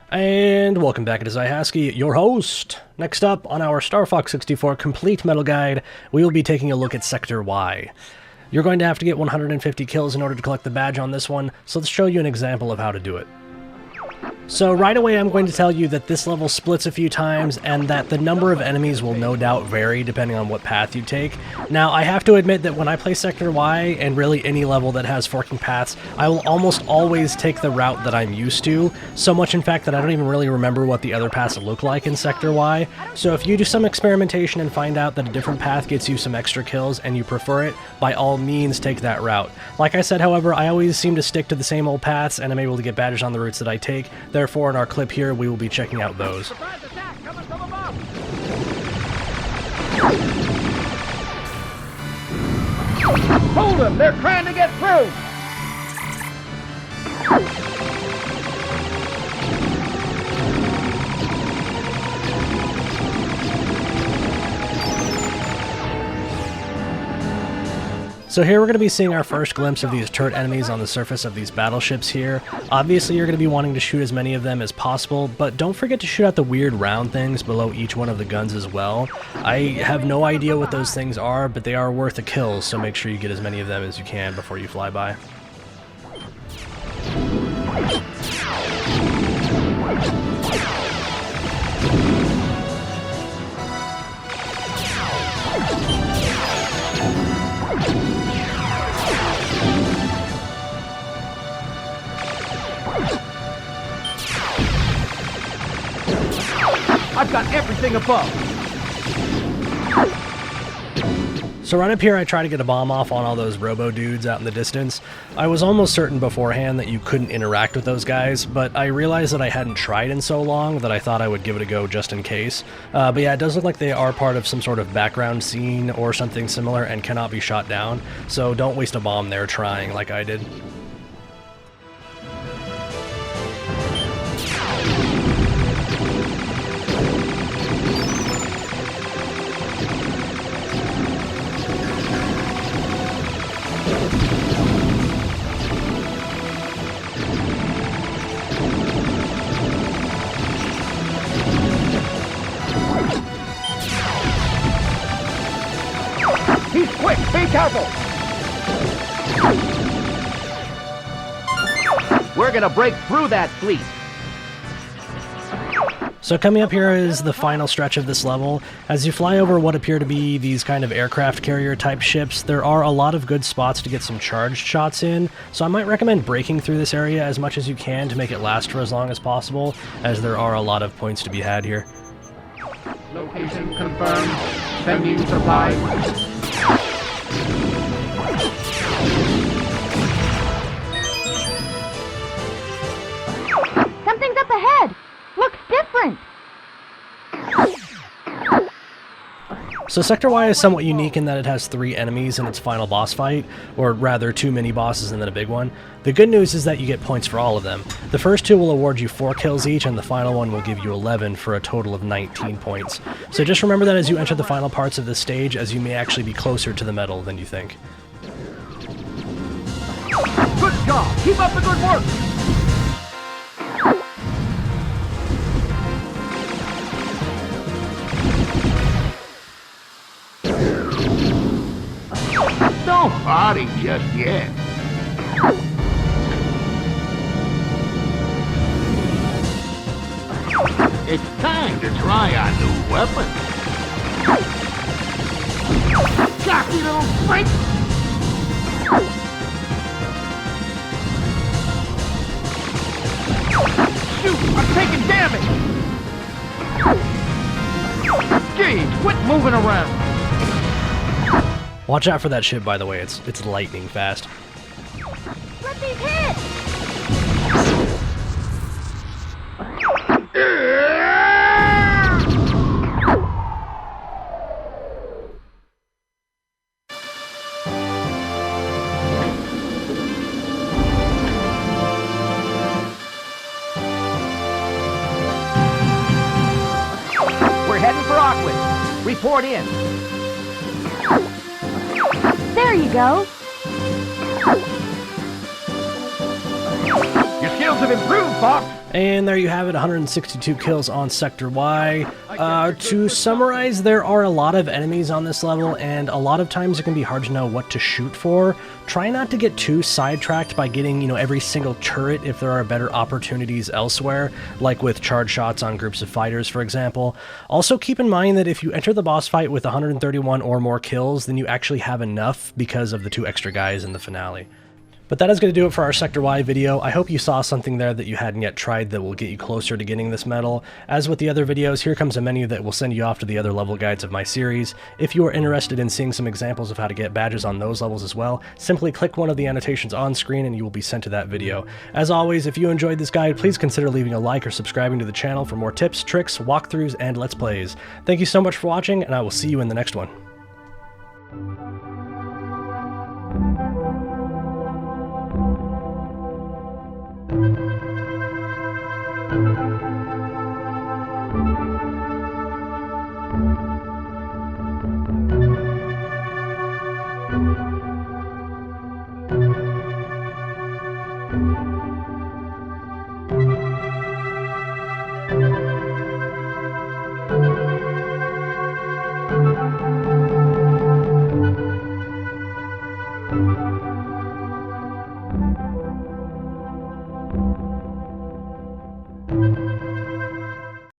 And welcome back, it is HaskieGaming, your host. Next up on our Star Fox 64 Complete Metal Guide, we will be taking a look at Sector Y. You're going to have to get 150 kills in order to collect the badge on this one, so let's show you an example of how to do it. So right away I'm going to tell you that this level splits a few times and that the number of enemies will no doubt vary depending on what path you take. Now I have to admit that when I play Sector Y, and really any level that has forking paths, I will almost always take the route that I'm used to, so much in fact that I don't even really remember what the other paths look like in Sector Y. So if you do some experimentation and find out that a different path gets you some extra kills and you prefer it, by all means take that route. Like I said, however, I always seem to stick to the same old paths and I'm able to get badges on the routes that I take. Therefore, in our clip here, we will be checking out those. Hold them! They're trying to get through! So here we're going to be seeing our first glimpse of these turret enemies on the surface of these battleships here. Obviously you're going to be wanting to shoot as many of them as possible, but don't forget to shoot out the weird round things below each one of the guns as well. I have no idea what those things are, but they are worth a kill, so make sure you get as many of them as you can before you fly by. I've got everything above! So right up here I try to get a bomb off on all those robo dudes out in the distance. I was almost certain beforehand that you couldn't interact with those guys, but I realized that I hadn't tried in so long that I thought I would give it a go just in case. But yeah, it does look like they are part of some sort of background scene or something similar and cannot be shot down, so don't waste a bomb there trying like I did. He's quick! Be careful! We're gonna break through that fleet! So coming up here is the final stretch of this level. As you fly over what appear to be these kind of aircraft carrier type ships, there are a lot of good spots to get some charged shots in, so I might recommend breaking through this area as much as you can to make it last for as long as possible, as there are a lot of points to be had here. Location confirmed. Sending supplies. Something's up ahead! Looks different! So Sector Y is somewhat unique in that it has 3 enemies in its final boss fight, or rather 2 mini-bosses and then a big one. The good news is that you get points for all of them. The first 2 will award you 4 kills each, and the final one will give you 11 for a total of 19 points. So just remember that as you enter the final parts of this stage, as you may actually be closer to the medal than you think. Good job! Keep up the good work! Don't party just yet. It's time to try our new weapon. Cocky little freak! Shoot! I'm taking damage! Gee, quit moving around! Watch out for that ship, by the way, it's lightning fast. Let me hit! We're heading for Auckland. Report in. There you go. Your skills have improved, Fox. And there you have it, 162 kills on Sector Y. To summarize, there are a lot of enemies on this level, and a lot of times it can be hard to know what to shoot for. Try not to get too sidetracked by getting, every single turret if there are better opportunities elsewhere, like with charge shots on groups of fighters, for example. Also keep in mind that if you enter the boss fight with 131 or more kills, then you actually have enough because of the 2 extra guys in the finale. But that is going to do it for our Sector Y video. I hope you saw something there that you hadn't yet tried that will get you closer to getting this medal. As with the other videos, here comes a menu that will send you off to the other level guides of my series. If you are interested in seeing some examples of how to get badges on those levels as well, simply click one of the annotations on screen and you will be sent to that video. As always, if you enjoyed this guide, please consider leaving a like or subscribing to the channel for more tips, tricks, walkthroughs, and Let's Plays. Thank you so much for watching, and I will see you in the next one.